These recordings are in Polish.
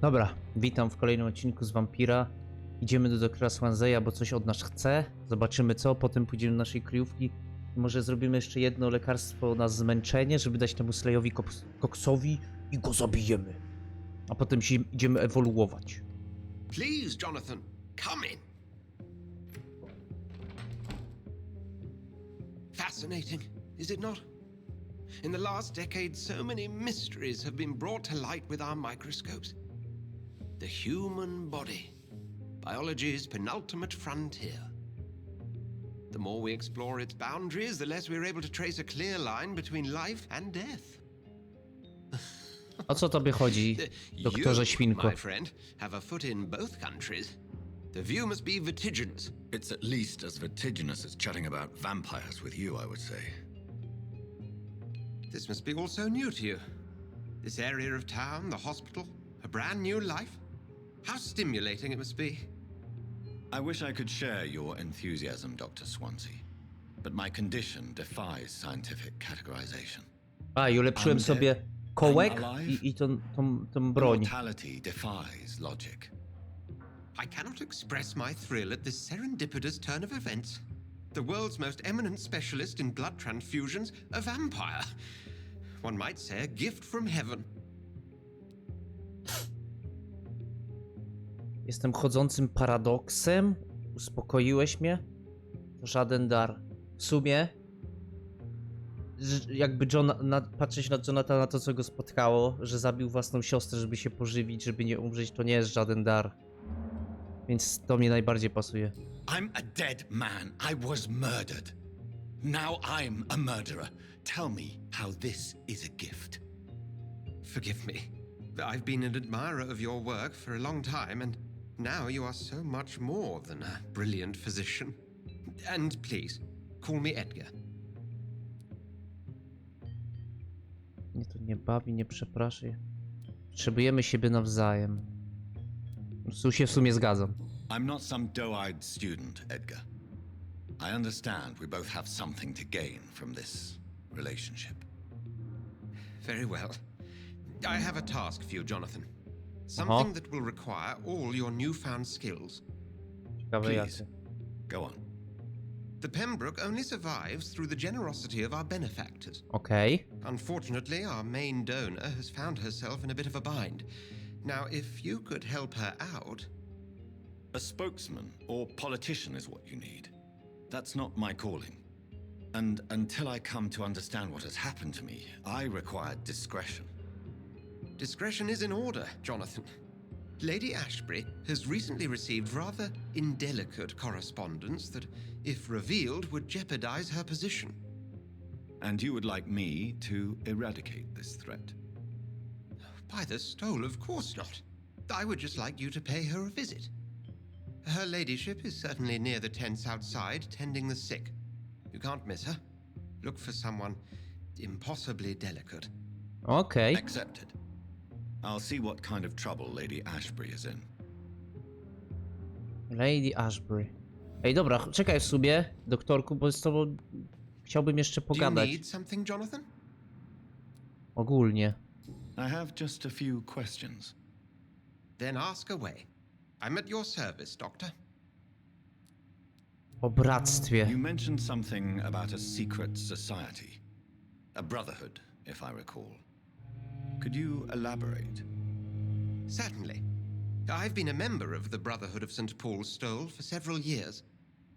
Dobra, witam w kolejnym odcinku z Vampira. Idziemy do doktora Swanseya, bo coś od nas chce. Zobaczymy co, potem pójdziemy do naszej kryjówki. Może zrobimy jeszcze jedno lekarstwo na zmęczenie, żeby dać temu Slayowi koksowi i go zabijemy. A potem się idziemy ewoluować. Please, Jonathan, come in. Fascinating, is it not? In the last decade, so many mysteries have been brought to light with our microscopes. The human body, biology's penultimate frontier. The more we explore its boundaries, the less we're able to trace a clear line between life and death. O co tobie chodzi, doktorze Świnko? My friend, have a foot in both countries. The view must be vertiginous. It's at least as vertiginous as chatting about vampires with you, I would say. This must be all so new to you. This area of town, the hospital, a brand new life. How stimulating it must be. I wish I could share your enthusiasm, Dr. Swansea, but my condition defies scientific categorization. A, i ulepszyłem sobie kołek i tą broń. Mortality defies logic. I cannot express my thrill at this serendipitous turn of events. The world's most eminent specialist in blood transfusions, a vampire. One might say a gift from heaven. Jestem chodzącym paradoksem. Uspokoiłeś mnie? To żaden dar. W sumie, jakby patrzeć na Jonathana, to co go spotkało, że zabił własną siostrę, żeby się pożywić, żeby nie umrzeć, to nie jest żaden dar. Więc to mnie najbardziej pasuje. I'm a dead man. I was murdered. Now I'm a murderer. Tell me how this is a gift. Forgive me. I've been an admirer of your work for a long time, and now you are so much more than a brilliant physician. And please, call me Edgar. Mnie to nie bawi, nie przepraszaj. Potrzebujemy siebie nawzajem. Tu się w sumie zgadzam. I'm not some doe-eyed student, Edgar. I understand we both have something to gain from this relationship. Very well. I have a task for you, Jonathan. Something that will require all your newfound skills. Ciekawe Please, jakie. go on. The Pembroke only survives through the generosity of our benefactors. Okej. Unfortunately, our main donor has found herself in a bit of a bind. Now, if you could help her out... A spokesman or politician is what you need. That's not my calling. And until I come to understand what has happened to me, I require discretion. Discretion is in order, Jonathan. Lady Ashbury has recently received rather indelicate correspondence that, if revealed, would jeopardize her position. And you would like me to eradicate this threat? By the stole, of course not. I would just like you to pay her a visit. Her ladyship is certainly near the tents outside, tending the sick. You can't miss her. Look for someone impossibly delicate. Okej. Accepted. I'll see what kind of trouble Lady Ashbury is in. Lady Ashbury. Ej, dobra, czekaj w sumie, doktorku, bo z tobą chciałbym jeszcze Do you pogadać. need something, Jonathan? Ogólnie. I have just a few questions. Then ask away. I'm at your service, Doctor. O bractwie. You mentioned something about a secret society. A brotherhood, if I recall. Could you elaborate? Certainly. I've been a member of the Brotherhood of St. Paul's Stole for several years.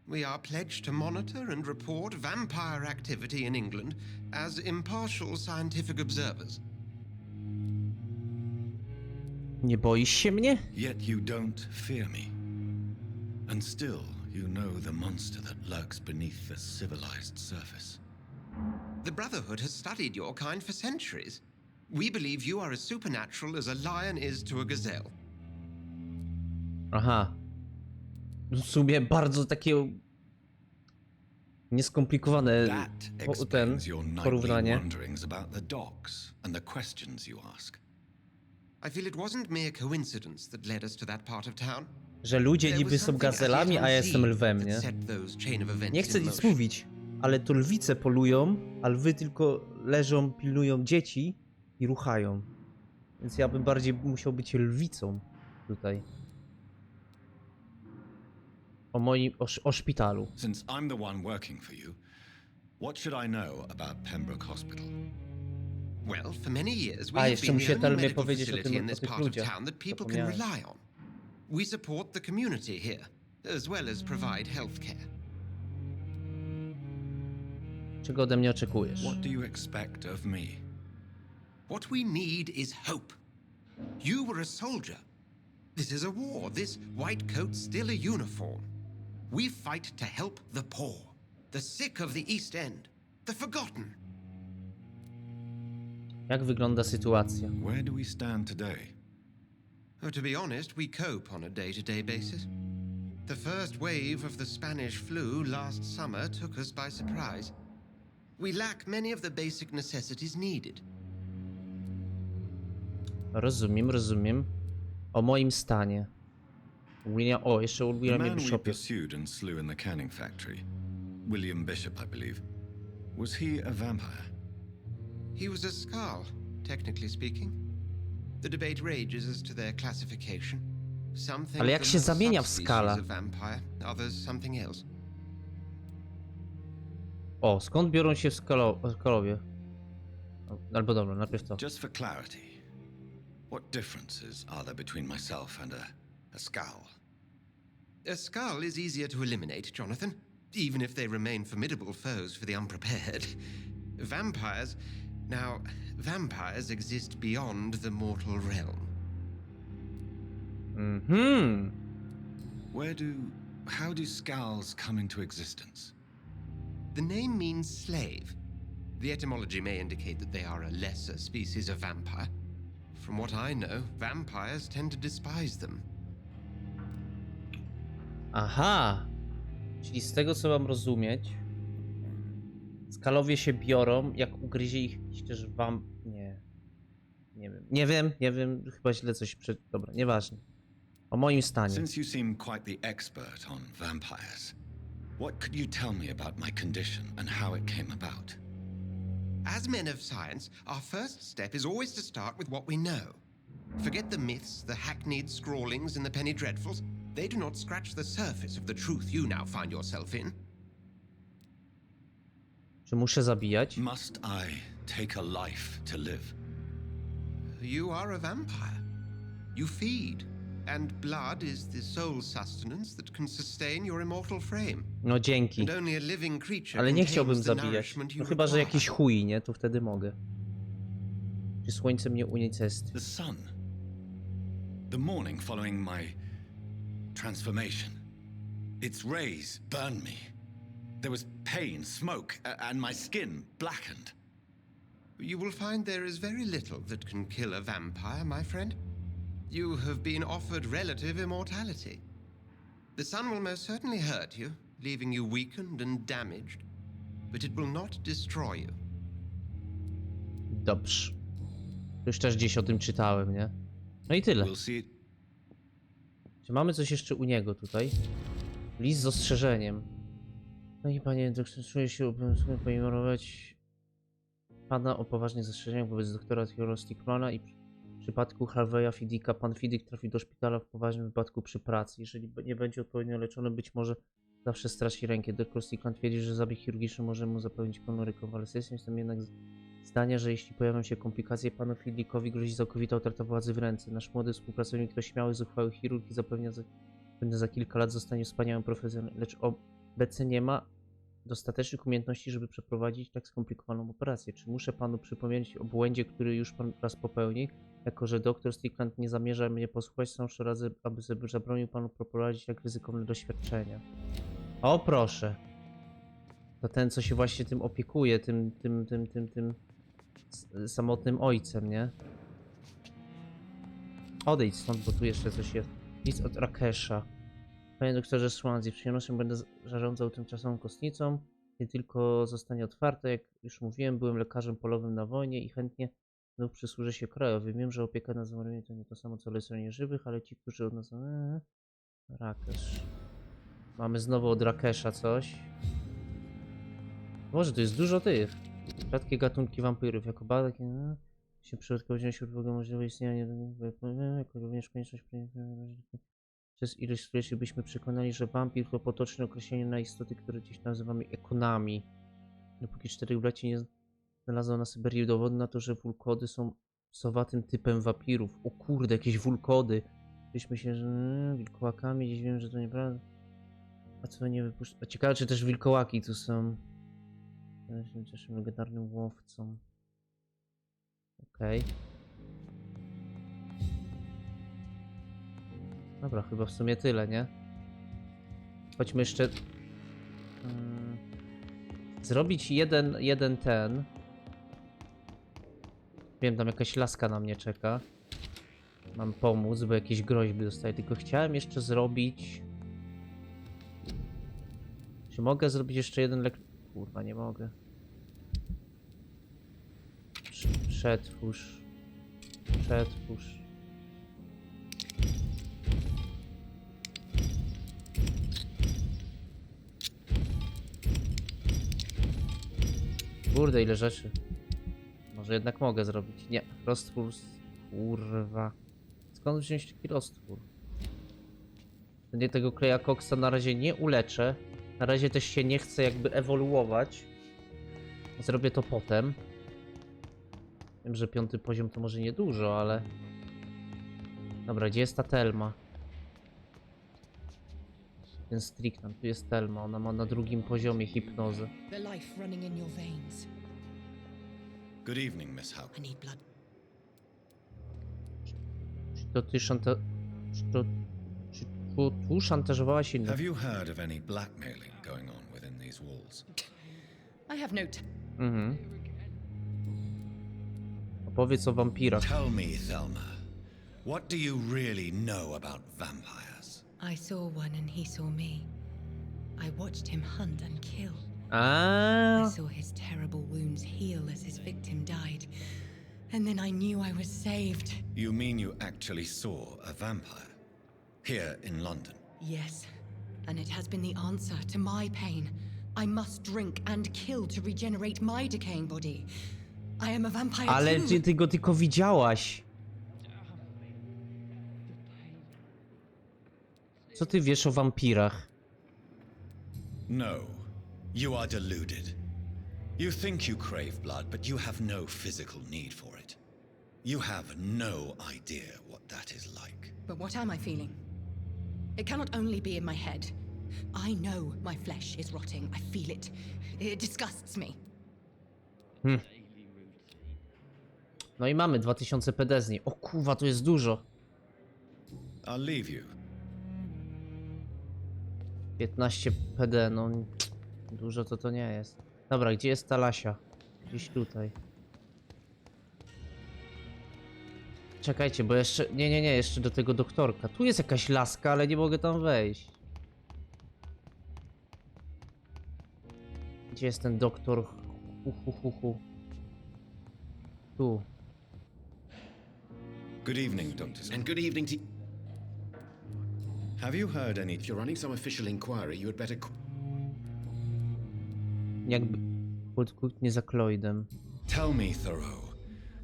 We are pledged to monitor and report vampire activity in England as impartial scientific observers. Nie boisz się mnie? Yet you don't fear me. And still, you know the monster that lurks beneath the civilized surface. The Brotherhood has studied your kind for centuries. We believe you are as supernatural as a lion is to a gazelle. Aha. W sumie bardzo takie nieskomplikowane That explains your nightly porównanie. wanderings about the docks and the questions you ask. I feel it wasn't mere coincidence that led us to that part of town. Że ludzie There niby was są something as gazelami, yet a ja jestem unseen lwem, that nie? set those chain of events Nie chcę in nic motion. mówić, ale to lwice polują, a lwy tylko leżą, pilnują dzieci i ruchają. Więc ja bym bardziej musiał być lwicą tutaj. O szpitalu. Since I'm the one working for you, what should I know about Pembroke Hospital? Well, for many years we A, have jeszcze been the musiałem only medical powiedzieć o facility tym, in o this tych part of ludziach. town that people can Zapomniałem. rely on. We support the community here, as well as provide healthcare. Czego ode mnie oczekujesz? What do you expect of me? What we need is hope. You were a soldier. This is a war. This white coat's still a uniform. We fight to help the poor, the sick of the East End, the forgotten. Jak wygląda sytuacja? Where do we stand today? Oh, to be honest, we cope on a day-to-day basis. The first wave of the Spanish flu last summer took us by surprise. We lack many of the basic necessities needed. Rozumiem. O moim stanie. Jeszcze o The Williamie man we Bishopie. pursued and slew in the canning factory, William Bishop, I believe. Was he a vampire? He was a Skald, technically speaking. The debate rages as to their classification. Some think Ale jak them się as a zamienia w subspecies Skala? of vampire, others something else. O, skąd biorą się skalowie? Albo dobra, najpierw to. Just for clarity, what differences are there between myself and a Skald? A Skald is easier to eliminate, Jonathan, even if they remain formidable foes for the unprepared. Vampires... Now, vampires exist beyond the mortal realm. How do Skalds come into existence? The name means slave. The etymology may indicate that they are a lesser species of vampire. From what I know, vampires tend to despise them. Aha! Czyli z tego co mam rozumieć, skalowie się biorą, jak ugryzie ich jakiś też Nie wiem, chyba źle coś Dobra, nieważne. O moim stanie. Since you seem quite the expert on vampires, what could you tell me about my condition and how it came about? As men of science, our first step is always to start with what we know. Forget the myths, the hackneyed scrawlings, and the penny dreadfuls. They do not scratch the surface of the truth you now find yourself in. Czy muszę zabijać? Must I take a life to live? You are a vampire. You feed, and blood is the sole sustenance that can sustain your immortal frame. No dzięki. And only a living creature Ale nie contains chciałbym the zabijać. nourishment you No chyba, że require. jakiś chuj, nie? To wtedy mogę. Czy słońce mnie unicestwi? The sun. The morning following my transformation. Its rays burned me. There was pain, smoke, and my skin blackened. You will find there is very little that can kill a vampire, my friend. You have been offered relative immortality. The sun will most certainly hurt you, leaving you weakened and damaged, but it will not destroy you. Dobrze. Już też gdzieś o tym czytałem, nie? No i tyle. We'll see. Czy mamy coś jeszcze u niego tutaj? List z ostrzeżeniem. No i panie doktor, czuję się obowiązkiem poinformować pana o poważnych zastrzeżeniach wobec doktora Stickmana i w przypadku Harveya Fiddicka. Pan Fiddick trafił do szpitala w poważnym wypadku przy pracy. Jeżeli nie będzie odpowiednio leczony, być może zawsze straci rękę. Dr Stickman twierdzi, że zabieg chirurgiczny może mu zapewnić pełną rekonwalescencję. Jestem jednak zdania, że jeśli pojawią się komplikacje, panu Fiddickowi grozi całkowita utrata władzy w ręce. Nasz młody współpracownik to śmiały, zuchwały chirurg i zapewnia, że za kilka lat zostanie wspaniałym profesjonalnym, lecz obecnie nie ma dostatecznych umiejętności, żeby przeprowadzić tak skomplikowaną operację. Czy muszę panu przypomnieć o błędzie, który już pan raz popełnił? Jako że dr Strickland nie zamierza mnie posłuchać, są 3 razy, aby zabronił panu prowadzić tak ryzykowne doświadczenia. O proszę. To ten, co się właśnie tym opiekuje, tym samotnym ojcem, nie? Odejdź stąd, bo tu jeszcze coś jest. List od Rakesha. Panie doktorze Swansea, z przyjemnością będę zarządzał tymczasową kostnicą. Nie tylko zostanie otwarte, jak już mówiłem, byłem lekarzem polowym na wojnie i chętnie znów przysłużę się krajowi. Wiem, że opieka nad zmarłymi to nie to samo co leczenie żywych, ale ci, którzy od nas... Rakesz. Mamy znowu od Rakesha coś. Może to jest dużo tych. Rzadkie gatunki wampirów, jako badak... Się przypadkowo wziąć pod uwagę możliwe istnienie, jako również konieczność przez ilość stuleci byśmy przekonali, że wampir to potoczne określenie na istoty, które dziś nazywamy ekonami. Dopóki 4 braci nie znalazło na Syberii dowodu na to, że wulkody są psowatym typem wampirów. O kurde, jakieś wulkody. Byśmy się, że wilkołakami, gdzieś wiem, że to nieprawda. A co nie wypuszcza? Ciekawe, czy też wilkołaki tu są. Ja się cieszę legendarnym łowcą. Okej. Dobra, chyba w sumie tyle, nie? Chodźmy jeszcze... zrobić jeden ten. Wiem, tam jakaś laska na mnie czeka. Mam pomóc, bo jakieś groźby dostaję. Tylko chciałem jeszcze zrobić... Czy mogę zrobić jeszcze jeden lek... Kurwa, nie mogę. Przetwórz. Przetwórz. Kurde, ile rzeczy. Może jednak mogę zrobić. Nie, roztwór. Kurwa. Skąd wziąć taki roztwór? Nie, tego kleja koksa na razie nie uleczę. Na razie też się nie chcę jakby ewoluować. Zrobię to potem. Wiem, że 5. poziom to może niedużo, ale... Dobra, gdzie jest ta Telma? Ten Strickland, tu jest Telma, ona ma na 2. poziomie hipnozę. The life running in your veins. Good evening, Miss Howe. I need blood. Czy to ty tu szantażowałaś innych? Have you heard of any blackmailing going on within these walls? I have no Mhm. Opowiedz o wampirach. Tell me, Thelma, what do you really know about vampires? I saw one and he saw me. I watched him hunt and kill. A. I saw his terrible wounds heal as his victim died. And then I knew I was saved. You mean you actually saw a vampire? Here in London? Yes. And it has been the answer to my pain. I must drink and kill to regenerate my decaying body. I am a vampire Ale too. ty go tylko widziałaś. Co ty wiesz o wampirach? No, you are deluded. You think you crave blood, but you have no physical need for it. You have no idea what that is like. But what am I feeling? It cannot only be in my head. I know my flesh is rotting. I feel it. It disgusts me. No i mamy 2000 PD z niej. O kurwa, to jest dużo. I'll leave you. 15 PD, no dużo to nie jest. Dobra, gdzie jest ta Lasia? Gdzieś tutaj. Czekajcie, bo jeszcze... Nie, jeszcze do tego doktorka. Tu jest jakaś laska, ale nie mogę tam wejść. Gdzie jest ten doktor? Tu. Good evening, Dr. And good evening to... Have you heard any... If you're running some official inquiry, you had better... Jakby... Podkutnie za Cloydem. Tell me, Thoreau,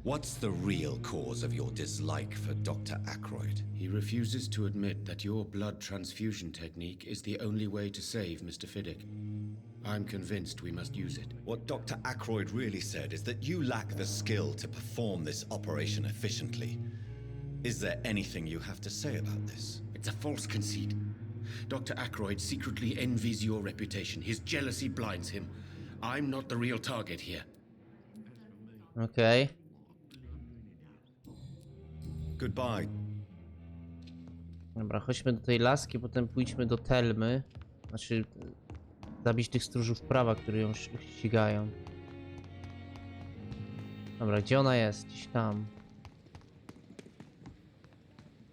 what's the real cause of your dislike for Dr. Ackroyd? He refuses to admit that your blood transfusion technique is the only way to save Mr. Fiddick. I'm convinced we must use it. What Dr. Ackroyd really said is that you lack the skill to perform this operation efficiently. Is there anything you have to say about this? It's a false conceit. Dr. Ackroyd secretly envies your reputation. His jealousy blinds him. I'm not the real target here. Okej. Goodbye. Dobra, chodźmy do tej laski, potem pójdźmy do Telmy. Znaczy... Zabić tych stróżów prawa, którzy ją ścigają. Dobra, gdzie ona jest? Gdzieś tam.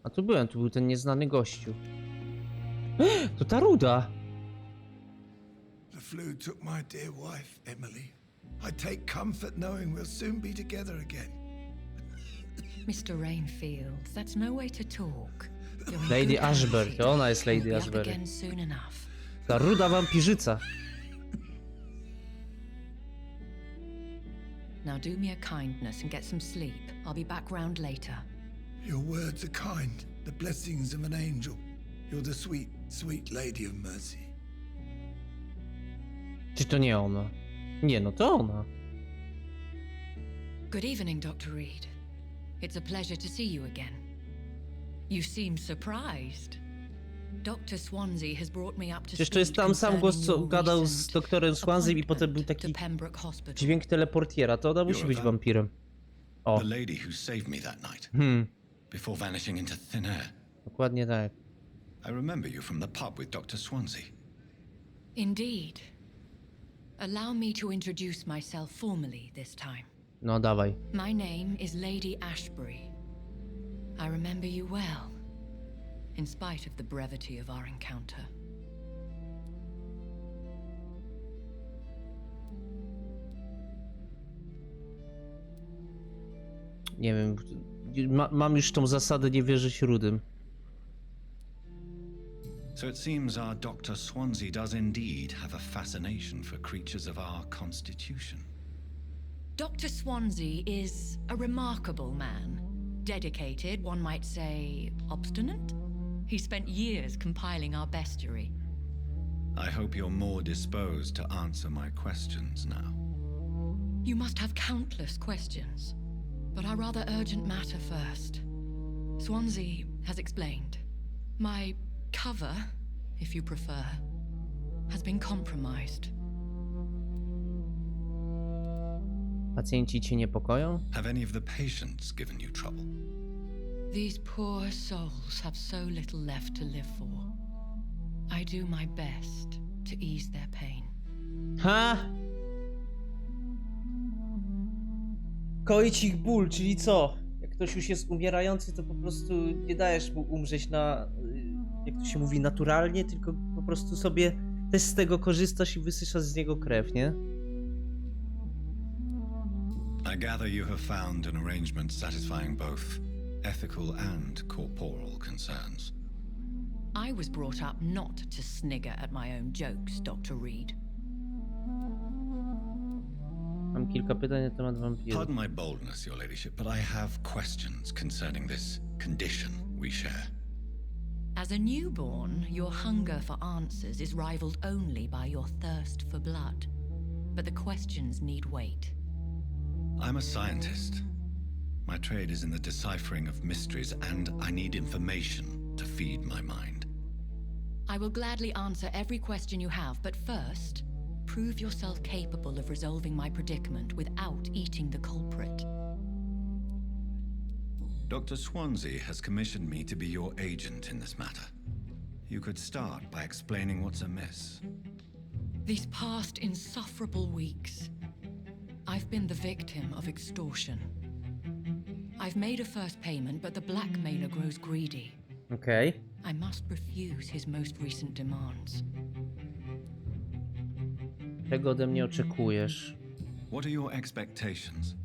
A tu byłem, tu był ten nieznany gościu. To ta ruda! The flu took my dear wife, Emily. I take comfort knowing we'll soon be together again. Mr. Rainfield, that's no way to talk. You're in Lady good hands Ashbury, here. to ona jest Lady We'll be up Ashbury. again soon enough. Ta ruda wampirzyca. Now do me a kindness and get some sleep. I'll be back round later. Your words are kind, the blessings of an angel. You're the sweet, sweet lady of mercy. Czy to nie ona? Nie, no to ona. Good evening, Dr. Reid. It's a pleasure to see you again. You seem surprised. Dr. Swansea has brought me up to Przecież to jest tam sam głos, co gadał z doktorem Swansea i potem był taki dźwięk teleportiera. To ona musi być wampirem. O. The lady who saved me that night. Before vanishing into thin air. Dokładnie tak. I remember you from the pub with Dr. Swansea. Indeed. Allow me to introduce myself formally this time. No dawaj. My name is Lady Ashbury. I remember you well, in spite of the brevity of our encounter. Nie wiem, mam już tą zasadę nie wierzyć rudym. So it seems our Dr. Swansea does indeed have a fascination for creatures of our constitution. Dr. Swansea is a remarkable man. Dedicated, one might say, obstinate? He spent years compiling our bestiary. I hope you're more disposed to answer my questions now. You must have countless questions, but our rather urgent matter first. Swansea has explained. My cover, if you prefer, has been compromised. Pacjenci cię niepokoją? Have any of the patients given you trouble? These poor souls have so little left to live for. I do my best to ease their pain. Ha! Koić ich ból, czyli co? Jak ktoś już jest umierający, to po prostu nie dajesz mu umrzeć na, jak to się mówi, naturalnie, tylko po prostu sobie też z tego korzystasz i wysysasz z niego krew, nie? I gather you have found an arrangement satisfying both ethical and corporal concerns. I was brought up not to snigger at my own jokes, Dr. Reid. Mam kilka pytań na temat wampirów. Pardon my boldness, your ladyship, but I have questions concerning this condition we share. As a newborn, your hunger for answers is rivaled only by your thirst for blood. But the questions need wait. I'm a scientist. My trade is in the deciphering of mysteries, and I need information to feed my mind. I will gladly answer every question you have, but first, prove yourself capable of resolving my predicament without eating the culprit. Dr. Swansea has commissioned me to be your agent in this matter. You could start by explaining what's amiss. These past insufferable weeks, I've been the victim of extortion. I've made a first payment, but the blackmailer grows greedy. Okej. I must refuse his most recent demands. Czego ode mnie oczekujesz? What are your expectations?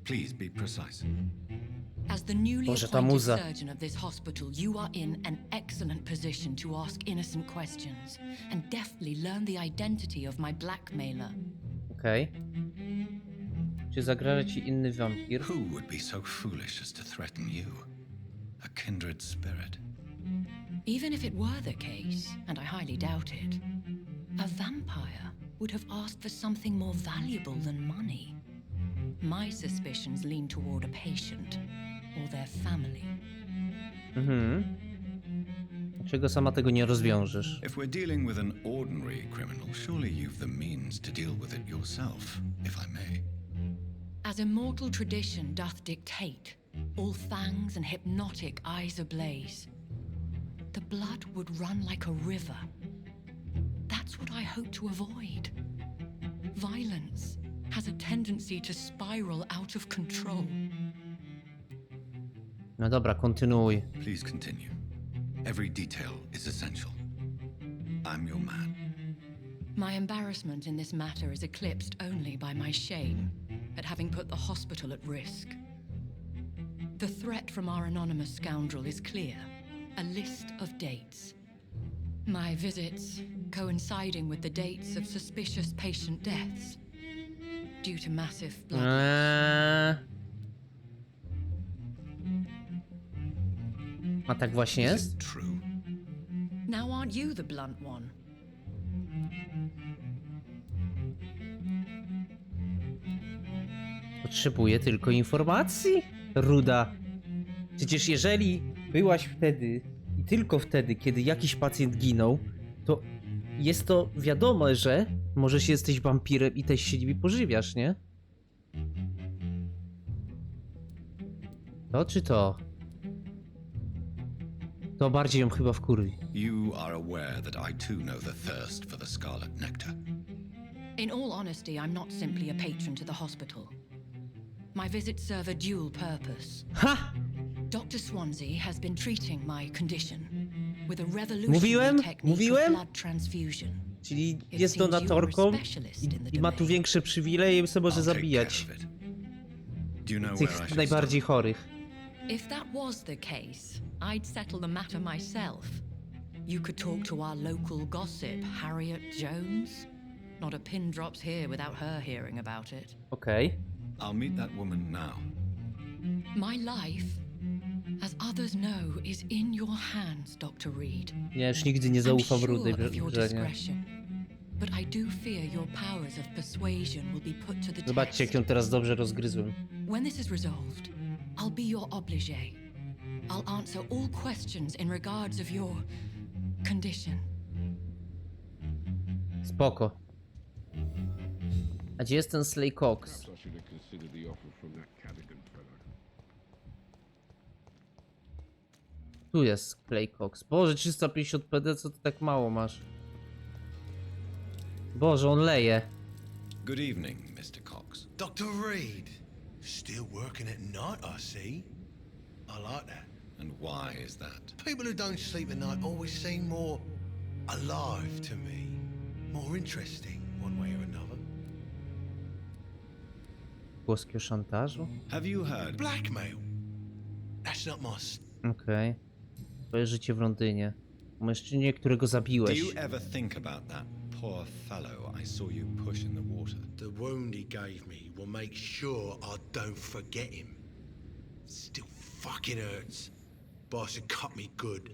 Please be precise. As the newly Boże, ta appointed muza. surgeon of this hospital, you are in an excellent position to ask innocent questions and deftly learn the identity of my blackmailer. Okej. Czy zagraża ci inny wampir? Who would be so foolish as to threaten you? A kindred spirit. Even if it were the case, and I highly doubt it, a vampire would have asked for something more valuable than money. My suspicions lean toward a patient or their family. Dlaczego sama tego nie rozwiążesz? If we're dealing with an ordinary criminal, surely you've the means to deal with it yourself, if I may. As immortal tradition doth dictate, all fangs and hypnotic eyes ablaze, the blood would run like a river. That's what I hope to avoid. Violence has a tendency to spiral out of control. No dobra, kontynuuj. Please continue. Every detail is essential. I'm your man. My embarrassment in this matter is eclipsed only by my shame at having put the hospital at risk. The threat from our anonymous scoundrel is clear. A list of dates. My visits coinciding with the dates of suspicious patient deaths due to massive blood. A tak właśnie Is jest? it true? Now aren't you the blunt one? Potrzebuję tylko informacji, ruda. Przecież jeżeli byłaś wtedy i tylko wtedy, kiedy jakiś pacjent ginął, to jest to wiadome, że może się jesteś wampirem i też się nimi pożywiasz, nie? To czy to? To bardziej ją chyba wkurwi. You are aware that I too know the thirst for the scarlet nectar. In all honesty, I'm not simply a patron to the hospital. My visits serve a dual purpose. Ha! Dr. Swansea has been treating my condition with a Mówiłem? revolutionary technique Mówiłem? of blood transfusion. Czyli jest donatorką i ma tu większe przywileje i sobie może I'll take zabijać care of it. Do you know where I tych should najbardziej start? chorych. If that was the case, I'd settle the matter myself. You could talk to our local gossip, Harriet Jones. Not a pin drops here without her hearing about it. Okej. I'll meet that woman now. My life, as others know, is in your hands, Dr. Reed. Ja już nigdy nie I'm zaufam sure rudej, of your że nie. discretion, but I do fear your powers of persuasion will be put to the Zobaczcie, jak ją test. teraz dobrze rozgryzłem. When this is resolved, I'll be your obligé. I'll answer all questions in regards of your condition. Spoko. A gdzie jest ten Slay Cox? I should have considered the offer from that Cadogan fellow. Tu jest Slay Cox. Boże, 350 PD, co ty tak mało masz? Boże, on leje. Good evening, Mr. Cox. Dr. Reed, still working at night, I see. I like that. And why is that? People who don't sleep at night always seem more alive to me. More interesting, one way or another. Głoski o szantażu? Have you heard? Blackmail. That's not my... Okej. Twoje życie w Londynie. O mężczyźnie, którego Do zabiłeś. you ever think about that poor fellow I saw you push in the water? The wound he gave me will make sure I don't forget him. Still fucking hurts. Boss had cut me good.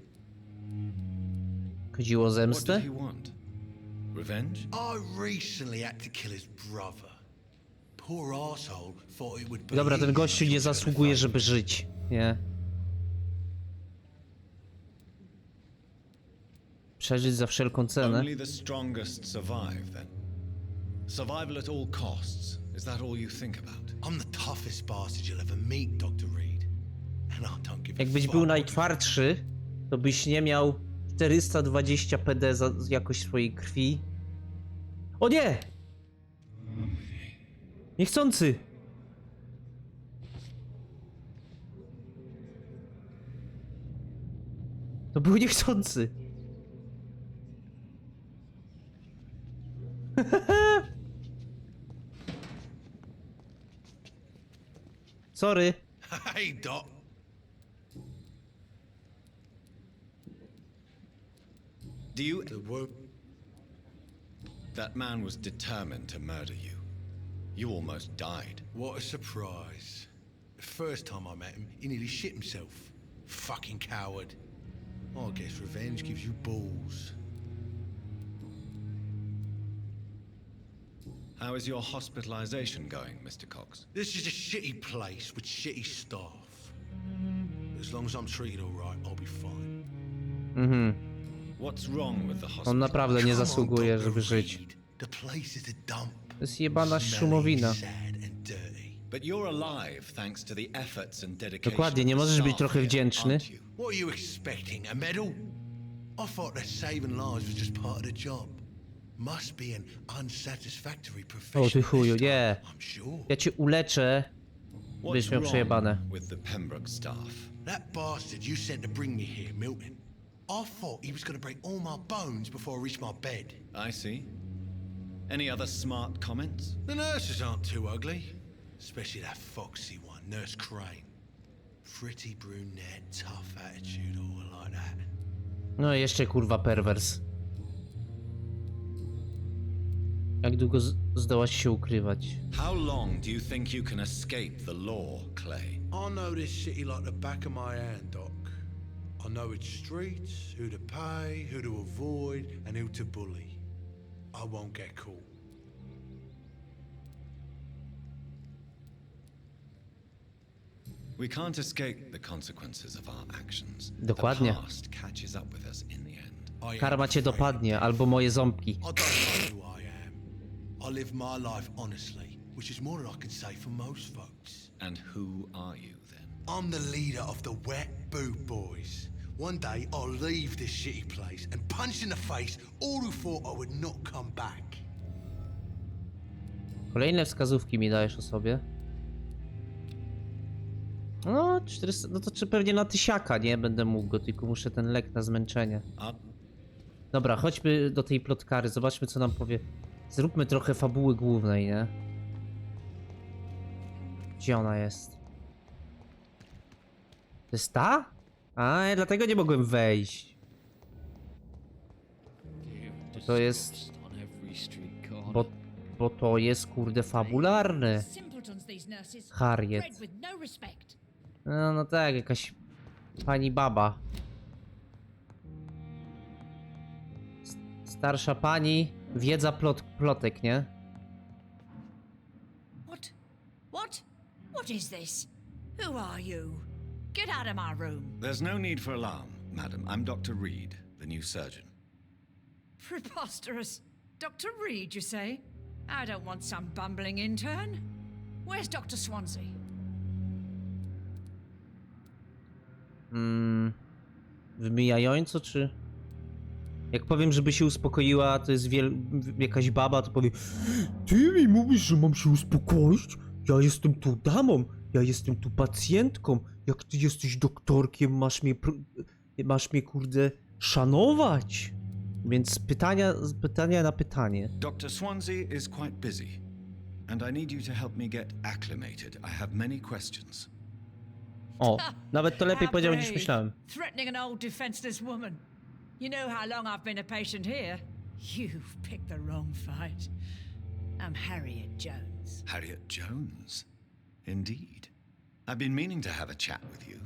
Chodziło o What did zemstę? he want? Revenge? I recently had to kill his brother. Poor asshole thought it would be Dobra, ten easy gościu to nie turn zasługuje, favour. żeby żyć. Nie. Przeżyć za wszelką cenę. Only the strongest survive, then. Survival at all costs. Is that all you think about? I'm the toughest bastard you'll ever meet, Dr. Reed. And I don't give a Jakbyś fuck był what najtwardszy, to byś nie miał 420 PD za jakość swojej krwi. O nie! Niechcący! To był niechcący. Sorry. Hey, Doc. Do you... The wound... That man was determined to murder you. You almost died. What a surprise. The first time I met him, he nearly shit himself. Fucking coward. I guess revenge gives you balls. How is your hospitalization going, Mr. Cox? This is a shitty place with shitty staff. As long as I'm treated all right, I'll be fine. Mhm. What's wrong with the On hospital? naprawdę nie Come on, zasługuje, Dr. żeby żyć. Reed. The place is a dump. To jest jebana Smelly, szumowina. sad and dirty. But you're alive thanks to the efforts and dedication. Dokładnie, nie of the możesz być staff trochę here, wdzięczny. aren't you? What are you expecting? A medal? I thought that saving lives was just part of the job. Must be an unsatisfactory profession. O ty chuju, this time, nie. I'm sure. Ja cię uleczę. What's Byś miał przejebane. wrong with the Pembroke staff? That bastard you sent to bring me here, Milton. I thought he was going to break all my bones before I reached my bed. I see. Any other smart comments? The nurses aren't too ugly. Especially that foxy one, Nurse Crane. Pretty brunette, tough attitude, all like that. No i jeszcze kurwa perwers. Jak długo zdołaś się ukrywać? How long do you think you can escape the law, Clay? I know this city like the back of my hand, Doc. I know its streets, who to pay, who to avoid, and who to bully. I won't get caught. We can't escape the consequences of our actions. Dokładnie. The past catches up with us in the end. I am Karma cię afraid. dopadnie, albo moje ząbki. I don't know who I am. I live my life honestly, which is more than I can say for most folks. And who are you then? I'm the leader of the Wet Boot Boys. One day I'll leave this shitty place and punch in the face all who thought I would not come back. Kolejne wskazówki mi dajesz o sobie. No, 400, no to czy pewnie na tysiaka, nie? Będę mógł go, tylko muszę ten lek na zmęczenie. Dobra, chodźmy do tej plotkary, zobaczmy co nam powie. Zróbmy trochę fabuły głównej, nie? Gdzie ona jest? To jest ta? A, ja dlatego nie mogłem wejść. To jest... Bo to jest, kurde, fabularne. Harriet. No tak, jakaś pani baba. Starsza pani, wiedza plotek, nie? What is this? Who are you? Get out of my room. There's no need for alarm, madam. I'm Dr. Reid, the new surgeon. Preposterous. Dr. Reid, you say? I don't want some bumbling intern. Where's Dr. Swansea? Wymijająco, czy... Jak powiem, żeby się uspokoiła, to jest jakaś baba, to powie: ty mi mówisz, że mam się uspokoić? Ja jestem tu damą, ja jestem tu pacjentką. Jak ty jesteś doktorkiem, masz mnie kurde szanować. Więc pytania na pytanie. Dr. Swansea is quite busy, and I need you to help me get acclimated. I have many questions. O, nawet to lepiej How powiedział niż brave. myślałem. Threatening an old defenseless woman. You know how long I've been a patient here? You've picked the wrong fight. I'm Harriet Jones. Harriet Jones? Indeed. I've been meaning to have a chat with you.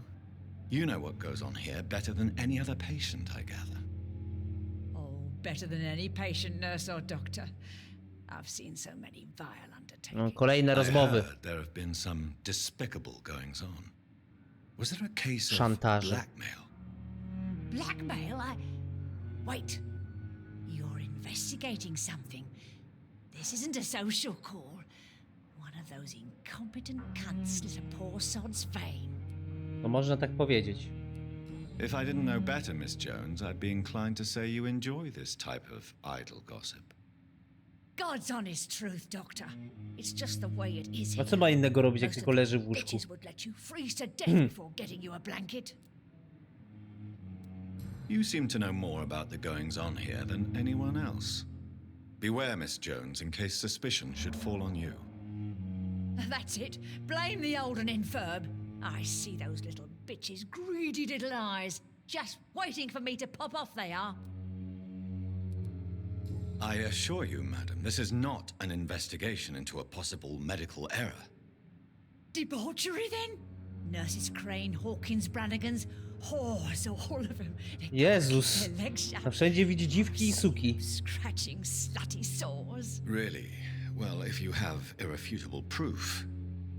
You know what goes on here better than any other patient, I gather. Oh, better than any patient, nurse, or doctor. I've seen so many vile undertakings. Kolejne rozmowy. I heard there have been some despicable goings on. Was there a case of Szantaże. blackmail? Blackmail? Wait. You're investigating something. This isn't a social call. One of those incompetent cunts slit a poor sod's vein. No można tak powiedzieć. If I didn't know better, Miss Jones, I'd be inclined to say you enjoy this type of idle gossip. God's honest truth, Doctor. It's just the way it is A here. co ma innego robić, jak Most tylko of leży the w łóżku? bitches would let you freeze to death before getting you a blanket. You seem to know more about the goings on here than anyone else. Beware, Miss Jones, in case suspicion should fall on you. That's it. Blame the old and infirm. I see those little bitches' greedy little eyes. Just waiting for me to pop off they are. I assure you, madam, this is not an investigation into a possible medical error. Debauchery, then? Nurses Crane, Hawkins, Brannigans, whores, all of them. Jezus. Their legs shut. A wszędzie widzi dziwki i suki. Scratching slutty sores. Really? Well, if you have irrefutable proof,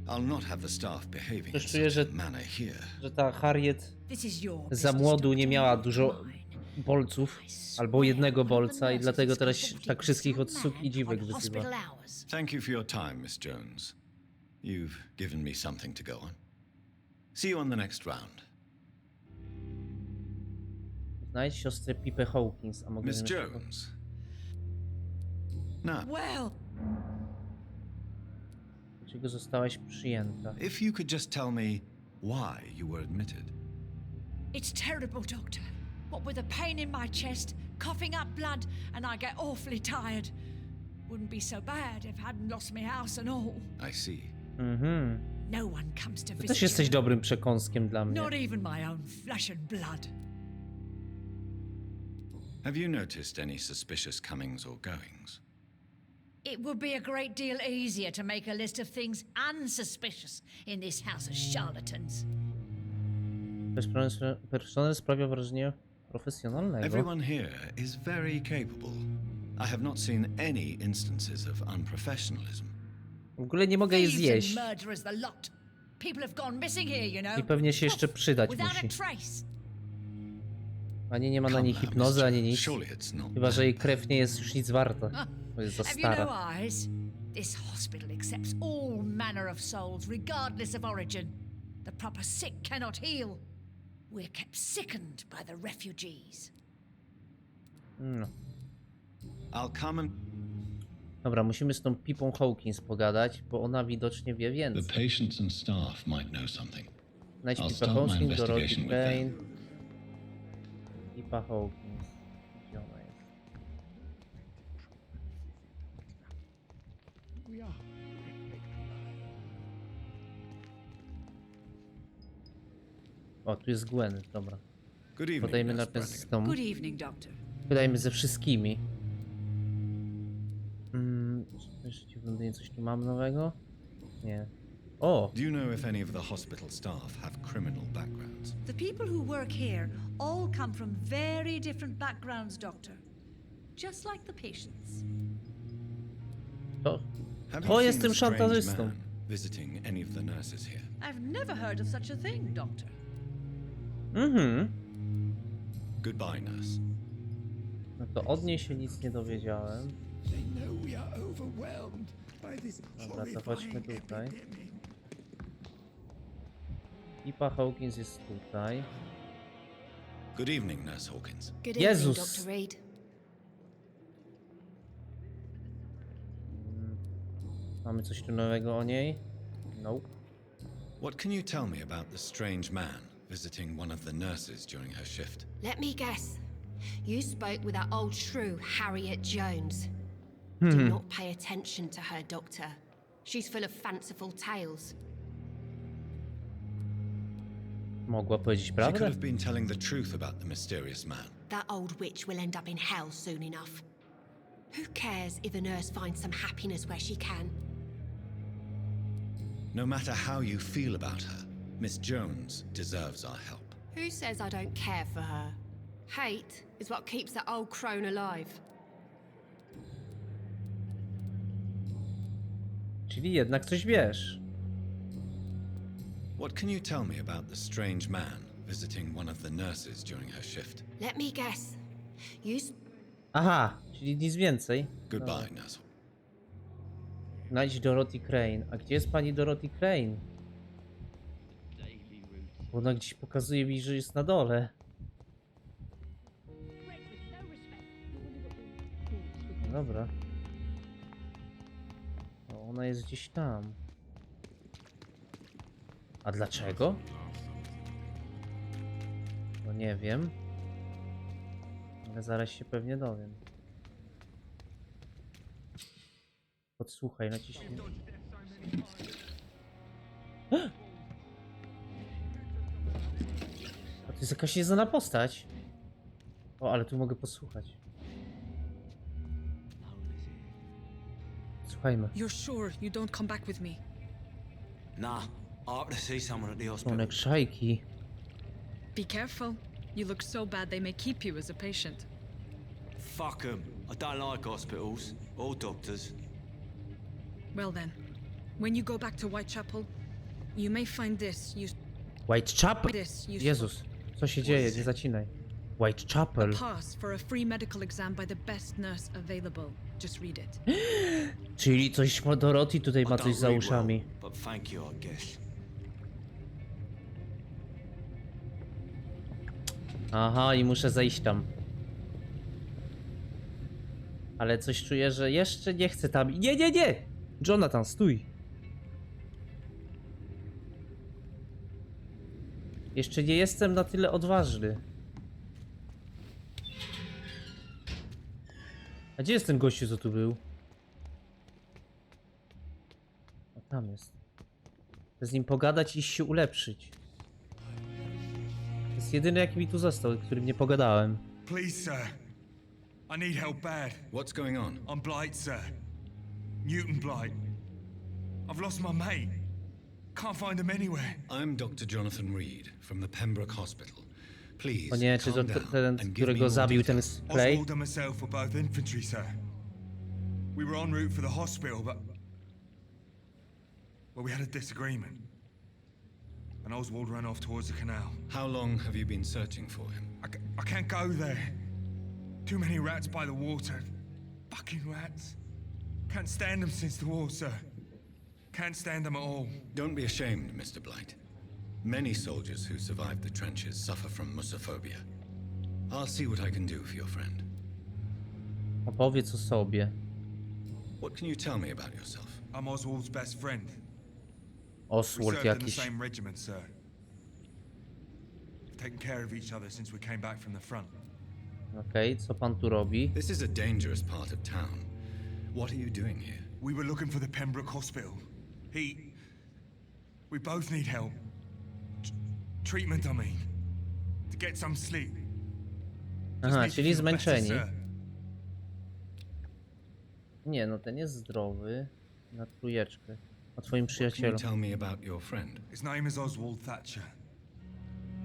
I'll not have the staff behaving in Też czuję, such że, a manner here. że ta Harriet This is your za business, młodu nie Doctor, miała not dużo mine. bolców, albo jednego bolca i dlatego teraz tak wszystkich od suk i dziwek wyzywa. Thank you for your time, Miss Jones. You've given me something to go on. See you on the next round. Znajdź siostrę Pipę Hawkins, a mogę... Miss Jones. Now, Well, Dlaczego zostałaś przyjęta? if you could just tell me why you were admitted. it's terrible, Doctor. What with a pain in my chest, coughing up blood, and I get awfully tired. Wouldn't be so bad if I hadn't lost my house and all. I see. No one comes to Ty visit też jesteś you. dobrym przekąskiem dla mnie. Not even my own flesh and blood. Have you noticed any suspicious comings or goings? It would be a great deal easier to make a list of things unsuspicious in this house of charlatans. Personel sprawia wrażenie profesjonalnego. Everyone here is very capable. I have not seen any instances of unprofessionalism. W ogóle nie mogę jej Thieves and zjeść. murderers, the lot. People have gone missing here, you know. I pewnie się jeszcze przydać Without a musi. trace. Ani nie ma na niej Come now, hipnozy, Mr. ani nic. Surely it's not Chyba, że bad. jej krew nie jest już nic warta. Bo jest za Have you no stara. eyes? This hospital accepts all manner of souls, regardless of origin. The proper sick cannot heal. We're kept sickened by the refugees. No. I'll come and Dobra, musimy z tą Pipą Hawkins pogadać, bo ona widocznie wie The więcej. patients and staff might know something. Znajdź I'll Pipa start my Hawkins, Dorothy investigation with Crane. them. Pipa Hawkins. Gdzie ona jest? O, tu jest Gwen, dobra. good evening. Podajmy Nurse najpierw z Brannigan. tą. Good evening, Doctor. Wydajmy ze wszystkimi. Jeszcze w Londynie coś tu mam nowego? Nie. O! Do you know if any of the hospital staff have criminal backgrounds? The people who work here all come from very different backgrounds, Doctor. Just like the patients. To, Have To you jestem seen a strange szantażystą. man visiting any of the nurses here? I've never heard of such a thing, Doctor. Goodbye, nurse. No to od niej się nic nie dowiedziałem. Dobra, to chodźmy tutaj. Pipa Hawkins jest tutaj. Good evening, Nurse Hawkins. Good Jezus. evening, Dr. Reid. Mamy coś tu nowego o niej? Nope. What can you tell me about the strange man visiting one of the nurses during her shift? Let me guess. You spoke with that old shrew, Harriet Jones. Do not pay attention to her, Doctor. She's full of fanciful tales. Mogła powiedzieć She could prawdę? have been telling the truth about the mysterious man. That old witch will end up in hell soon enough. Who cares if a nurse finds some happiness where she can? No matter how you feel about her, Miss Jones deserves our help. Who says I don't care for her? Hate is what keeps that old crone alive. Czyli jednak coś wiesz. What can you tell me about the strange man visiting one of the nurses during her shift? Let me guess. You Aha, czyli nic więcej. Goodbye, nurse. Znajdź Dorothy Crane. A gdzie jest pani Dorothy Crane? Bo ona gdzieś pokazuje mi, że jest na dole. No dobra. No, ona jest gdzieś tam. A dlaczego? No nie wiem. Ale zaraz się pewnie dowiem. Podsłuchaj, naciśnij. A to jest jakaś nieznana postać. O, ale tu mogę posłuchać. Słuchajmy. You're sure you don't come back with me? Nah, I have to see someone at the hospital. Członek szajki. Be careful. You look so bad they may keep you as a patient. Fuck 'em. I don't like hospitals or doctors. Well then, when you go back to Whitechapel, you may find this Whitechapel? This useful. Jezus, co się dzieje? Nie zacinaj. Whitechapel. A pass for a free medical exam by the best nurse available. Just read it. Czyli coś ma Dorothy tutaj ma I coś don't za read uszami. well, but thank you, I guess. Aha, i muszę zejść tam. Ale coś czuję, że jeszcze nie chcę tam. Nie, nie, nie! Jonathan, stój! Jeszcze nie jestem na tyle odważny. A gdzie jest ten gościu, co tu był? A tam jest. Chcę z nim pogadać i się ulepszyć. To jest jedyny, jaki mi tu został, którym nie pogadałem. Please, sir. I need help bad. What's going on? I'm Blight, sir. Newton Blight. I've lost my mate. Can't find him anywhere. I'm Dr. Jonathan Reid from the Pembroke Hospital. Please, O nie, czy to calm down ten, and give me którego more zabił ten details. Clay? Oswald and myself were both infantry, sir. We were en route for the hospital, but... Well, we had a disagreement. And Oswald ran off towards the canal. How long have you been searching for him? I can't go there. Too many rats by the water. Fucking rats. Can't stand them since the war, sir. Can't stand them at all. Don't be ashamed, Mr. Blight. Many soldiers who survived the trenches suffer from musophobia. I'll see what I can do for your friend. Opowiedz o sobie. What can you tell me about yourself? I'm Oswald's best friend. We Oswald served in the jakiś. same regiment, sir. We've taken care of each other since we came back from the front. Okej, co pan tu robi? This is a dangerous part of town. What are you doing here? We were looking for the Pembroke Hospital. We both need help. Treatment, I mean. To get some sleep. Just Aha, need to czyli feel better, zmęczeni. sir. Nie, no ten jest zdrowy. Na trójeczkę. O twoim What can you przyjacielu. tell me about your friend? His name is Oswald Thatcher.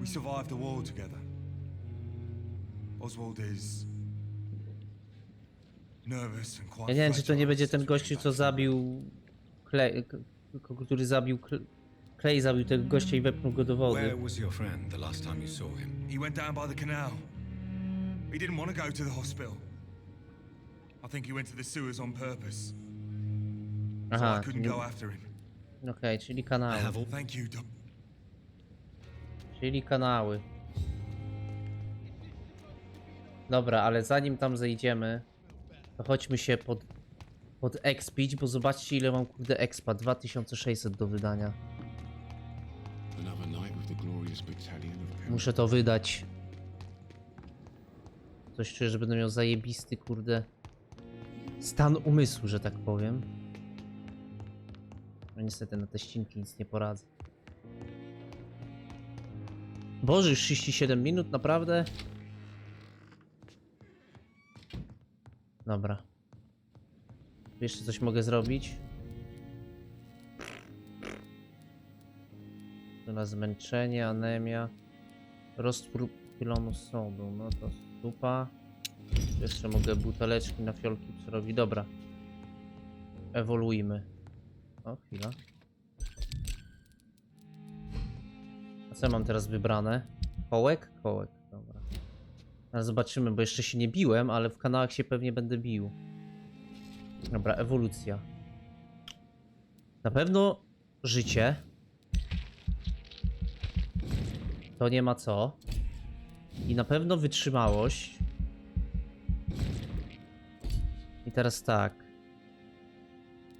We survived the war together. Oswald is nervous and quite Ja nie wiem, czy to nie fragile będzie ten since we gościu, came co back from zabił który zabił Clay, zabił tego gościa i wepnął go do wody. Where was your friend the last time you saw him? He went down by the canal. He didn't want to go to the hospital. I think he went to the sewers on purpose. Aha, So I couldn't go after him. okej, czyli kanały. Thank you, Doc. Czyli kanały. Dobra, ale zanim tam zejdziemy, to chodźmy się pod expić, bo zobaczcie ile mam kurde expa. 2600 do wydania. Another night with the glorious battalion of Muszę to wydać. Coś czuję, że będę miał zajebisty kurde stan umysłu, że tak powiem. No niestety na te ścinki nic nie poradzę. Boże, już 37 minut, naprawdę? Dobra. Tu jeszcze coś mogę zrobić? Tu na zmęczenie, anemia. Roztwór pylonu sodu, no to stupa. Jeszcze mogę buteleczki na fiolki zrobić. Dobra. Ewoluujmy. O, chwila. A co mam teraz wybrane? Kołek? Kołek, dobra. Ale zobaczymy, bo jeszcze się nie biłem, ale w kanałach się pewnie będę bił. Dobra, ewolucja. Na pewno życie. To nie ma co. I na pewno wytrzymałość. I teraz tak.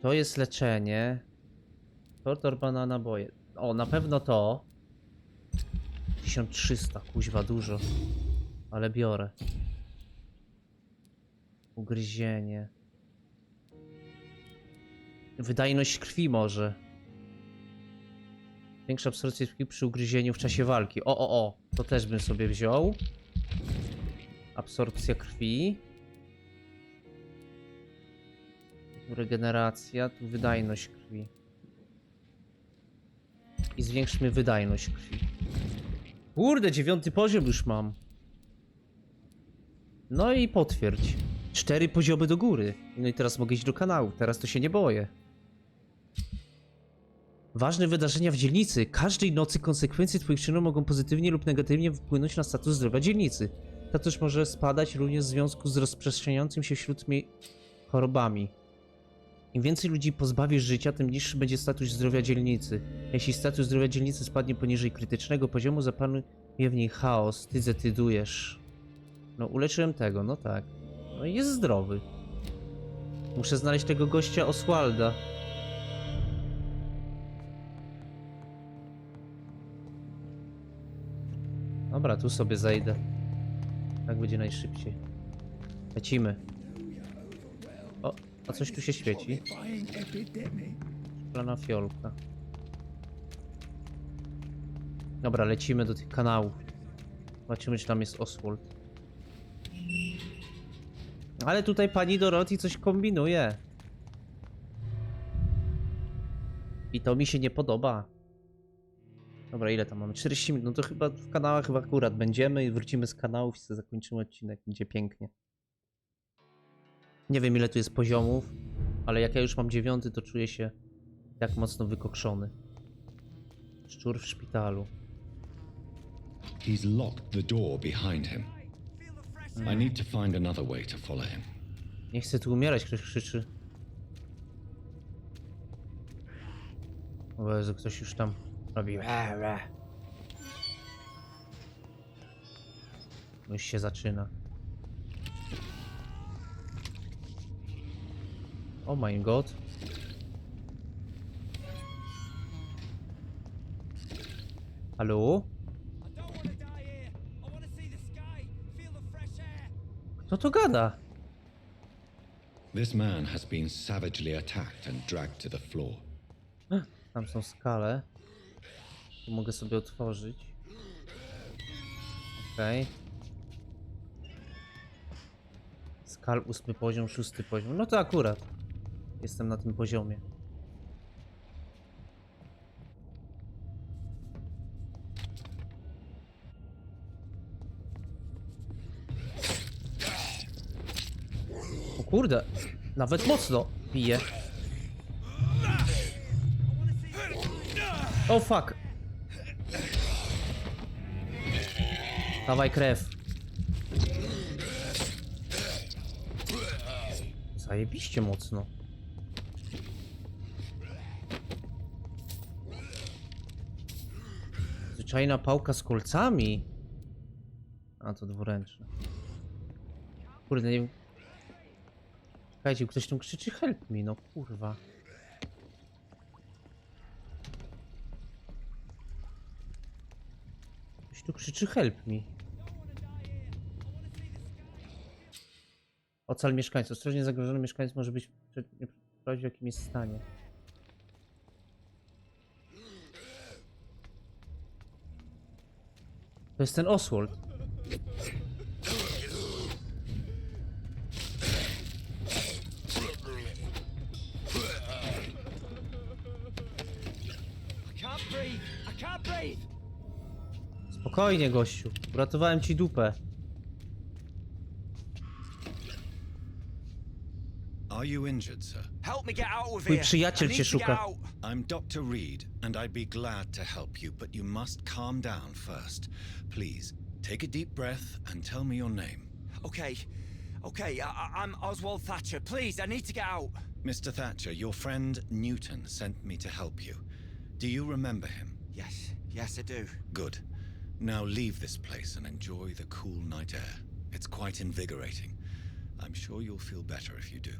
To jest leczenie. To torba na naboje. O, na pewno to. 1300, kuźwa, dużo. Ale biorę. Ugryzienie. Wydajność krwi może. Większa absorpcja krwi przy ugryzieniu w czasie walki. O. To też bym sobie wziął. Absorpcja krwi. Regeneracja. Tu wydajność krwi. I zwiększmy wydajność krwi. Kurde, 9 poziom już mam. No i potwierdź. 4 poziomy do góry. No i teraz mogę iść do kanału. Teraz to się nie boję. Ważne wydarzenia w dzielnicy. Każdej nocy konsekwencje twoich czynów mogą pozytywnie lub negatywnie wpłynąć na status zdrowia dzielnicy. Ta też może spadać również w związku z rozprzestrzeniającym się wśród chorobami. Im więcej ludzi pozbawisz życia, tym niższy będzie status zdrowia dzielnicy. Jeśli status zdrowia dzielnicy spadnie poniżej krytycznego poziomu, zapanuje w niej chaos. Ty zdecydujesz. No uleczyłem tego, no tak. No i jest zdrowy. Muszę znaleźć tego gościa Oswalda. Dobra, tu sobie zejdę. Tak będzie najszybciej. Lecimy. O, a coś tu się świeci. Szklana fiolka. Dobra, lecimy do tych kanałów. Zobaczymy, czy tam jest Oswald. Ale tutaj pani Dorothy coś kombinuje. I to mi się nie podoba. Dobra, ile tam mamy? 40 minut. No to chyba w kanałach chyba akurat będziemy i wrócimy z kanałów i sobie zakończymy odcinek. Będzie pięknie. Nie wiem, ile tu jest poziomów, ale jak ja już mam 9, to czuję się jak mocno wykokszony. Szczur w szpitalu. He's locked the door behind him. I need to find another way to follow him. Nie chcę tu umierać, ktoś krzyczy. O Jezu, ktoś już tam robi. Już się zaczyna. Oh my god. Halo? Kto to gada? This man has been savagely attacked and dragged to the floor. Tam są skale. Tu mogę sobie otworzyć. Okej. Skal 8 poziom, 6 poziom. No to akurat. Jestem na tym poziomie. O kurde, nawet mocno bije. O fuck. Dawaj krew. Zajebiście mocno. Zwyczajna pałka z kolcami. A to dwuręczne. Kurde, nie wiem. Czekajcie, ktoś tu krzyczy help me, no kurwa. Ktoś tu krzyczy help me. Ocal mieszkańców. Ostrożnie zagrożony mieszkaniec może być w jakim jest stanie. To jest ten Oswald. Spokojnie, gościu. Uratowałem ci dupę. Are you injured, sir? Help me get out of Twój here. przyjaciel I cię need to get szuka. out. I'm Dr. Reed, and I'd be glad to help you, but you must calm down first. Please, take a deep breath and tell me your name. Okay, I'm Oswald Thatcher. Please, I need to get out. Mr. Thatcher, your friend Newton sent me to help you. Do you remember him? Yes, I do. Good. Now leave this place and enjoy the cool night air. It's quite invigorating. I'm sure you'll feel better if you do.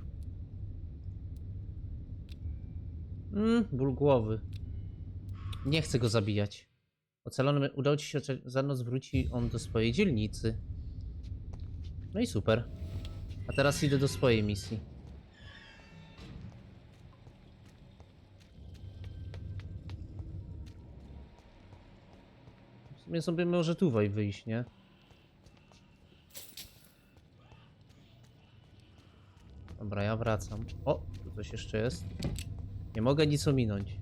Ból głowy. Nie chcę go zabijać. Ocalony, udało ci się, za noc wróci on do swojej dzielnicy. No i super. A teraz idę do swojej misji. W sumie sobie może tu wyjść, nie? Dobra, ja wracam. O, tu coś jeszcze jest. Nie mogę nic ominąć.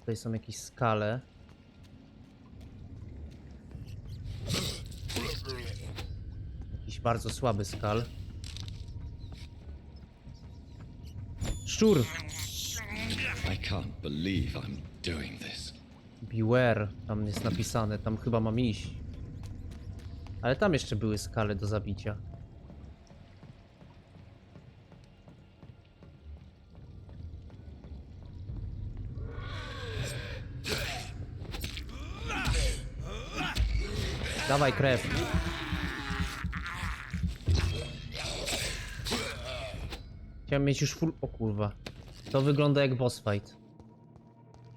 Tutaj są jakieś skale. Jakiś bardzo słaby skal. Szczur! I can't believe I'm doing this. Beware, tam jest napisane, tam chyba mam iść. Ale tam jeszcze były skale do zabicia. Dawaj krew. Chciałem mieć już full... O kurwa. To wygląda jak boss fight.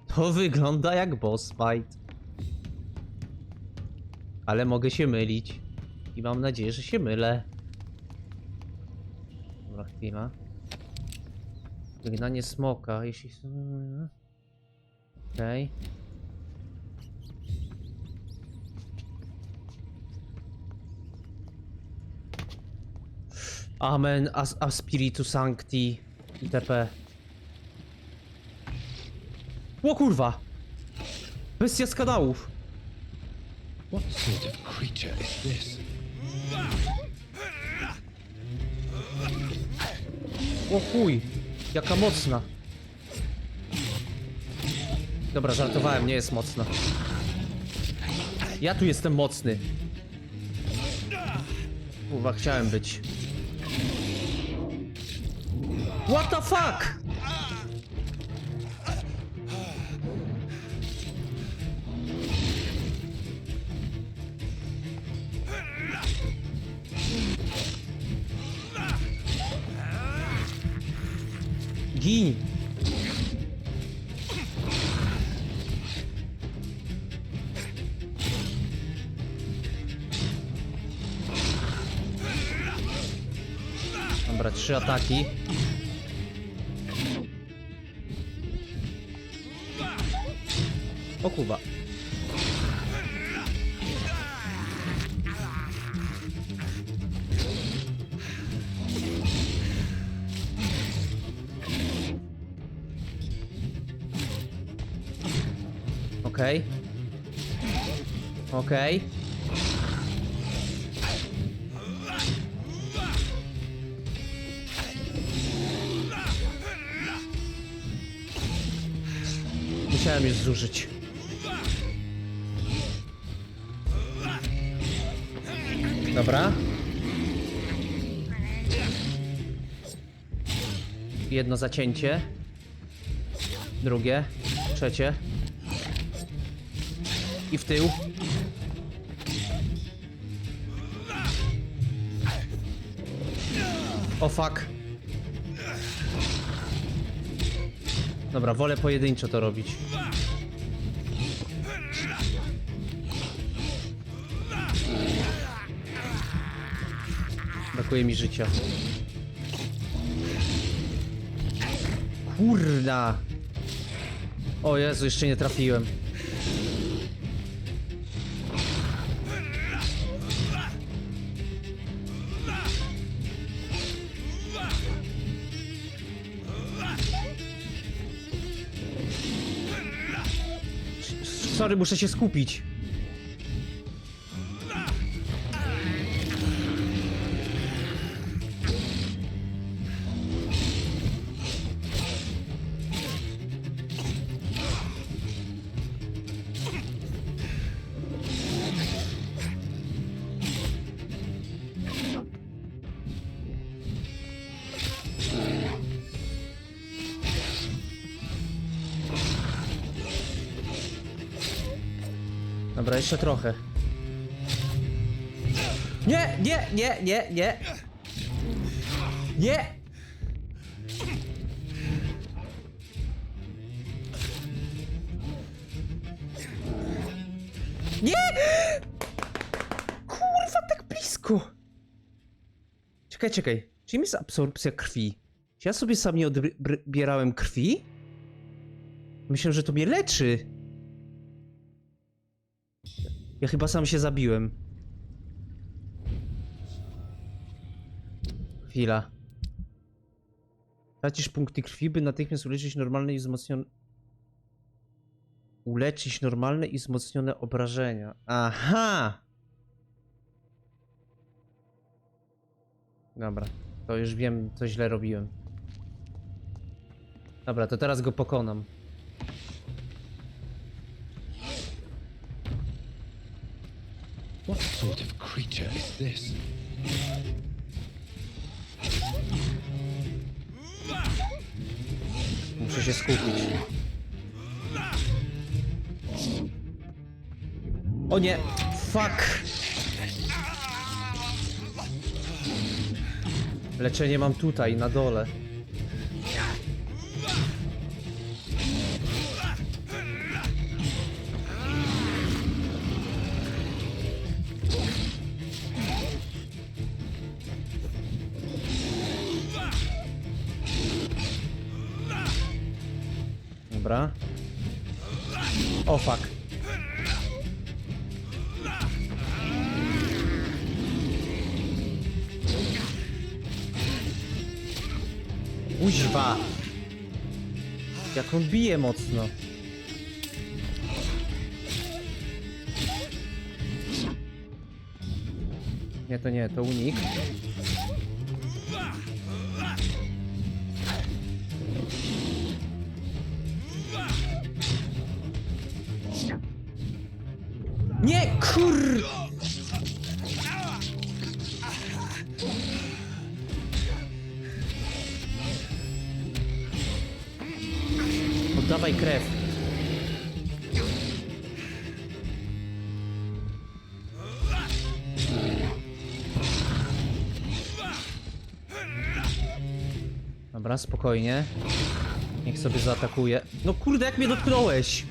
To wygląda jak boss fight. Ale mogę się mylić. I mam nadzieję, że się mylę. Dobra, chwila. Wygnanie smoka, jeśli... Okej. Amen, a spiritu sancti itp. O kurwa! Bestia z kanałów. What sort of creature is this? O chuj, jaka mocna. Dobra, żartowałem, nie jest mocna. Ja tu jestem mocny. Kurwa, chciałem być. What the fuck? Gin. Dobra, 3 ataki. O kurwa. Okej. Okej. Musiałem już zużyć. Dobra. Jedno zacięcie. Drugie. Trzecie. I w tył. O fuck. Dobra, wolę pojedynczo to robić. Brakuje mi życia. Kurna. O Jezu, jeszcze nie trafiłem. Sorry, muszę się skupić. Dobra, jeszcze trochę. Nie, nie, nie, nie, nie. Nie! Nie! Kurwa, tak blisko. Czekaj, czekaj. Czym jest absorpcja krwi? Czy ja sobie sam nie odbierałem krwi? Myślę, że to mnie leczy. Ja chyba sam się zabiłem. Chwila. Tracisz punkty krwi, by natychmiast uleczyć normalne i wzmocnione... Uleczyć normalne i wzmocnione obrażenia. Aha! Dobra. To już wiem, co źle robiłem. Dobra, to teraz go pokonam. What sort of creature is this? Muszę się skupić. O nie! Fuck! Leczenie mam tutaj, na dole. Dobra. O fuck. Kuźwa. Jak on bije mocno. Nie, to nie, to unik. Nie, kur... Oddawaj krew. Dobra, spokojnie. Niech sobie zaatakuje. No kurde, jak mnie dotknąłeś!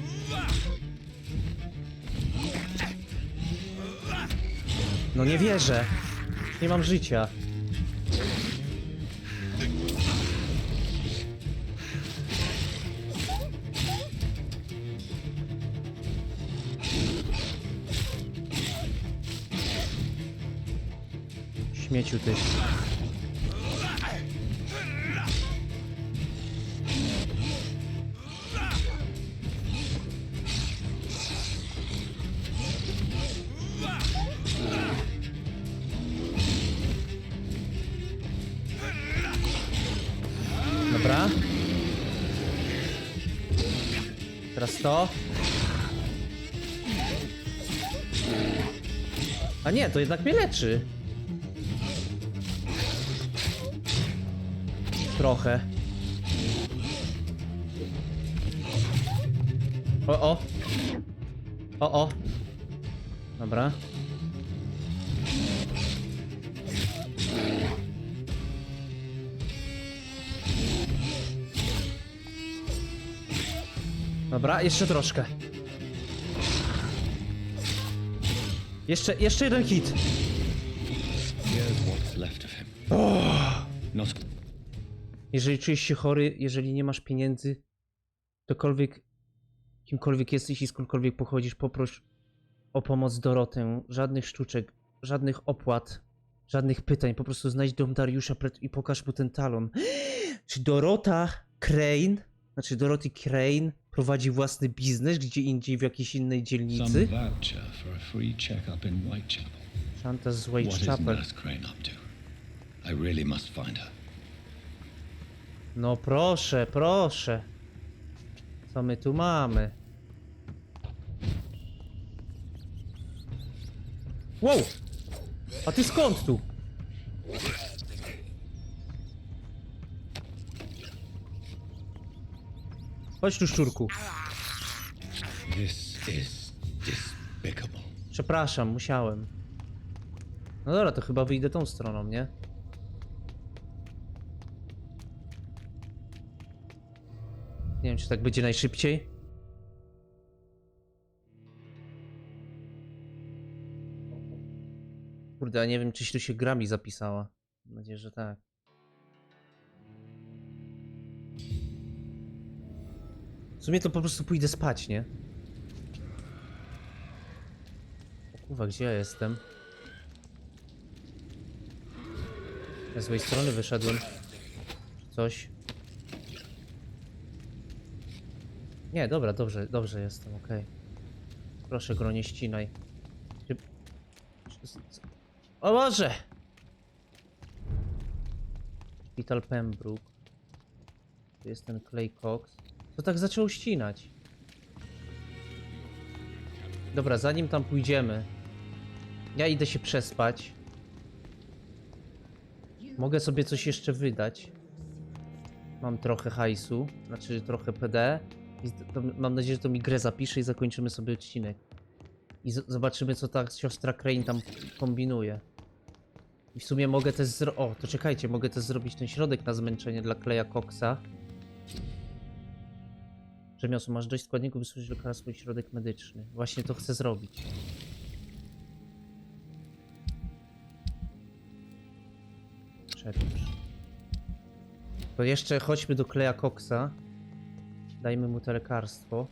No nie wierzę. Nie mam życia. Śmieciu ty. Dobra. Teraz to. A nie, to jednak mnie leczy. Trochę. O. O. Dobra. Dobra, jeszcze troszkę. Jeszcze jeden hit. Jeżeli czujesz się chory, jeżeli nie masz pieniędzy, ktokolwiek, kimkolwiek jesteś i skądkolwiek pochodzisz, poproś o pomoc Dorotę. Żadnych sztuczek, żadnych opłat, żadnych pytań. Po prostu znajdź dom Dariusza i pokaż mu ten talon. Czy Dorota Crane, znaczy Dorothy Crane prowadzi własny biznes gdzie indziej w jakiejś innej dzielnicy? Szantaż z Whitechapel. No proszę, proszę. Co my tu mamy? Wow! A ty skąd tu? Chodź tu, szczurku. Przepraszam, musiałem. No dobra, to chyba wyjdę tą stroną, nie? Nie wiem, czy tak będzie najszybciej. Kurde, a nie wiem, czy tu się gra mi zapisała. Mam nadzieję, że tak. W sumie to po prostu pójdę spać, nie? O kurwa, gdzie ja jestem? Z złej strony wyszedłem. Coś. Nie, dobra, dobrze jestem, okej. Proszę, gro, nie ścinaj. O Boże! Szpital Pembroke. Tu jest ten Clay Cox. To tak zaczęło ścinać. Dobra, zanim tam pójdziemy, ja idę się przespać. Mogę sobie coś jeszcze wydać. Mam trochę hajsu, znaczy trochę PD. I to, mam nadzieję, że to mi grę zapisze i zakończymy sobie odcinek. I zobaczymy, co ta siostra Crane tam kombinuje. I w sumie mogę też O, to czekajcie, mogę też zrobić ten środek na zmęczenie dla Claya Coxa. Rzemiosło, masz dość składników, by służyć lekarstwo i środek medyczny. Właśnie to chcę zrobić. Czekaj. To jeszcze chodźmy do Claya Coxa. Dajmy mu to lekarstwo.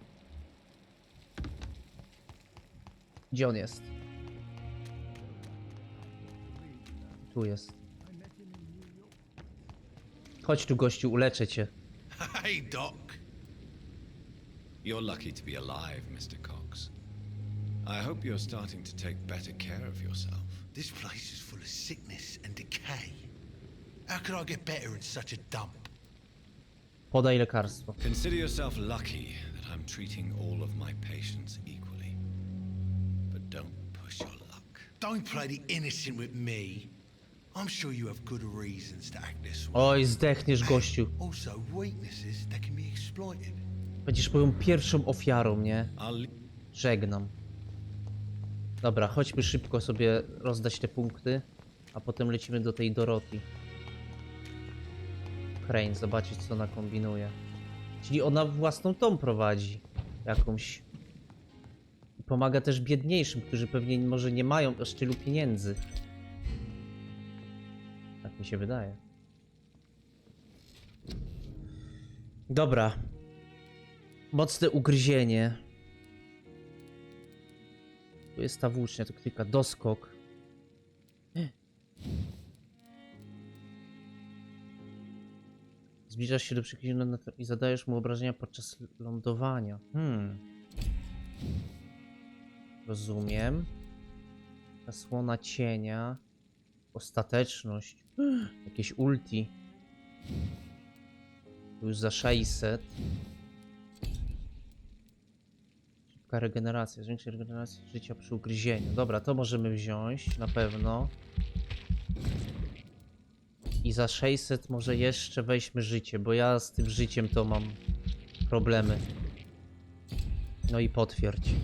Gdzie on jest? Tu jest. Chodź tu, gościu, uleczę cię. Hey, Doc. You're lucky to be alive, Mr. Cox. I hope you're starting to take better care of yourself. This place is full of sickness and decay. How could I get better in such a dump? Podaj lekarstwo. Consider yourself lucky that I'm treating all of my patients equally. But don't push your luck. Don't play the innocent with me. I'm sure you have good reasons to act this way. Oj, zdechniesz, gościu. Also, weaknesses that can be exploited. Będziesz moją pierwszą ofiarą, nie? Żegnam. Dobra, chodźmy szybko sobie rozdać te punkty, a potem lecimy do tej Doroty. Crane, zobaczyć co ona kombinuje. Czyli ona własną tą prowadzi. Jakąś. I pomaga też biedniejszym, którzy pewnie może nie mają aż tylu pieniędzy. Tak mi się wydaje. Dobra. Mocne ugryzienie. Tu jest ta włócznia, to klika doskok. Zbliżasz się do przeklinionego i zadajesz mu obrażenia podczas lądowania. Rozumiem. Zasłona cienia. Ostateczność. Jakieś ulti. Tu już za 600. Szybka regeneracja. Zwiększa regenerację życia przy ugryzieniu. Dobra, to możemy wziąć na pewno. I za 600 może jeszcze weźmy życie, bo ja z tym życiem to mam problemy. No i potwierdź.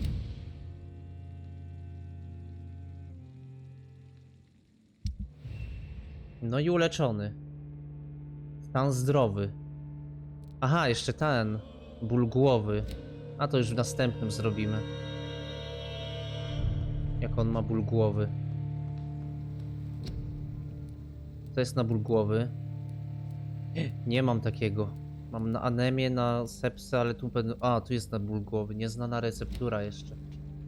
No i uleczony. Stan zdrowy. Aha, jeszcze ten. Ból głowy. A to już w następnym zrobimy. Jak on ma ból głowy. To jest na ból głowy. Nie mam takiego. Mam na anemię, na sepsę, ale tu będę... A, tu jest na ból głowy. Nieznana receptura jeszcze.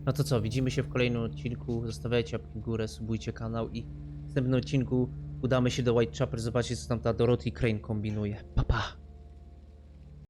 No to co, widzimy się w kolejnym odcinku. Zostawiajcie łapki w górę, subujcie kanał i w następnym odcinku udamy się do Whitechapel zobaczyć co tam ta Dorothy Crane kombinuje. Pa, pa!